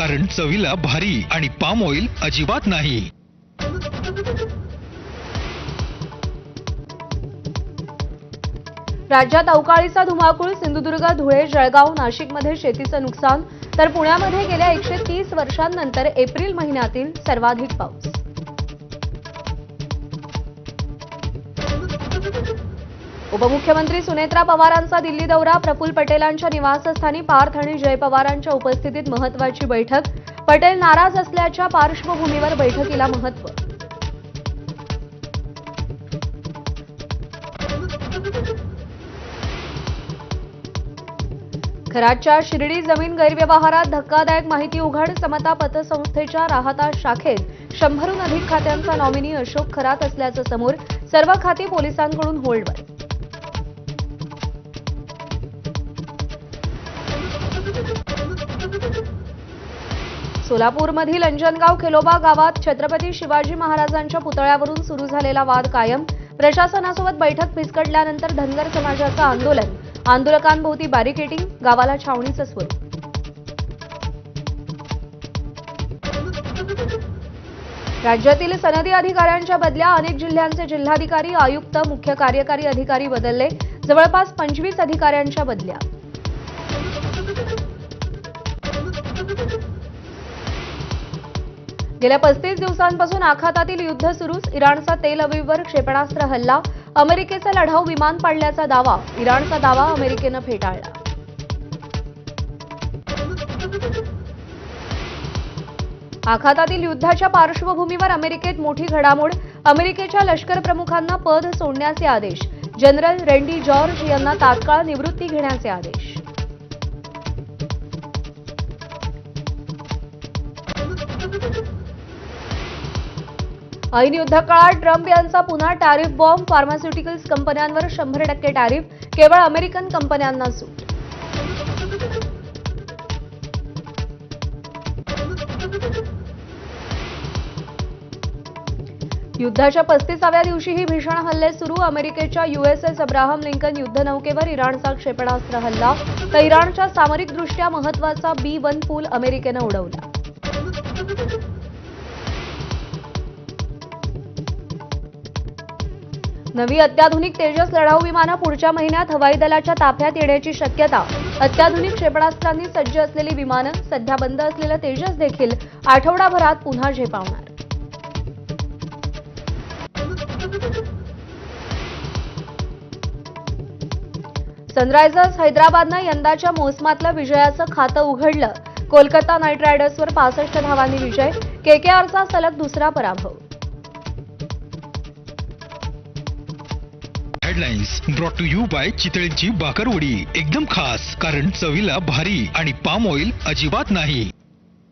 कारण चवीला भारी आणि पाम ऑइल अजिबात नाही। राज्यात अवकाळीचा धुमाकूळ। सिंधुदुर्ग, धुळे, जळगाव, नाशिकमध्ये शेतीचं नुकसान, तर पुण्यामध्ये गेल्या 130 वर्षांनंतर एप्रिल महिन्यातील सर्वाधिक पाऊस। उपमुख्यमंत्री सुनेत्रा पवारांचा दिल्ली दौरा। प्रफुल्ल पटेलांच्या निवासस्थानी पार्थ आणि जय पवारांच्या उपस्थितीत महत्त्वाची बैठक। पटेल नाराज असल्याच्या पार्श्वभूमीवर बैठकीला महत्त्व। खराडच्या शिर्डी जमीन गैरव्यवहारात धक्कादायक माहिती उघड। समता पतसंस्थेच्या राहाता शाखेत 100हून अधिक खात्यांचा नॉमिनी अशोक खरात असल्याचं समोर। सर्व खाती पोलिसांकडून होल्डवर। सोलापूरमधील अंजनगाव खेलोबा गावात छत्रपती शिवाजी महाराजांच्या पुतळ्यावरून सुरू झालेला वाद कायम। प्रशासनासोबत बैठक फिसकटल्यानंतर धनगर समाजाचं आंदोलन। आंदोलकांभोवती बॅरिकेडिंग, गावाला छावणीचं स्वरूप। राज्यातील सनदी अधिकाऱ्यांच्या बदल्या। अनेक जिल्ह्यांचे जिल्हाधिकारी, आयुक्त, मुख्य कार्यकारी अधिकारी बदलले। जवळपास 25 अधिकाऱ्यांच्या बदल्या। गेल्या 35 दिवसांपासून आखातातील युद्ध सुरूच। इराणचा तेल अवीववर क्षेपणास्त्र हल्ला। अमेरिकेचं लढाऊ विमान पाडल्याचा दावा। इराणचा दावा अमेरिकेनं फेटाळला। आखातातील युद्धाच्या पार्श्वभूमीवर अमेरिकेत मोठी घडामोड। अमेरिकेच्या लष्कर प्रमुखांना पद सोडण्याचे आदेश। जनरल रेंडी जॉर्ज यांना तात्काळ निवृत्ती घेण्याचे आदेश। ऐन युद्धकाळात ट्रम्प यांचा पुन्हा टॅरिफ बॉम्ब। फार्मास्युटिकल्स कंपन्यांवर 100% टॅरिफ, केवळ अमेरिकन कंपन्यांना सूट। युद्धाच्या 35व्या दिवशीही भीषण हल्ले सुरू। अमेरिकेच्या USS अब्राहम लिंकन युद्धनौकेवर इराणचा क्षेपणास्त्र हल्ला, तर इराणच्या सामरिकदृष्ट्या महत्त्वाचा B-1 पूल अमेरिकेनं उडवला। नवी अत्याधुनिक तेजस लढाऊ विमानं पुढच्या महिन्यात हवाई दलाच्या ताफ्यात येण्याची शक्यता। अत्याधुनिक क्षेपणास्त्रांनी सज्ज असलेली विमानं, सध्या बंद असलेलं तेजस देखील आठवडाभरात पुन्हा झेपावणार। सनरायझर्स हैदराबादनं यंदाच्या मोसमातलं विजयाचं खातं उघडलं। कोलकाता नाईट रायडर्सवर 65 धावांनी विजय। KKRचा सलग दुसरा पराभव। Headlines brought to you by चितळेंची बाकरवडी, एकदम खास कारण चवीला भारी आणि पाम ऑइल अजिबात नाही।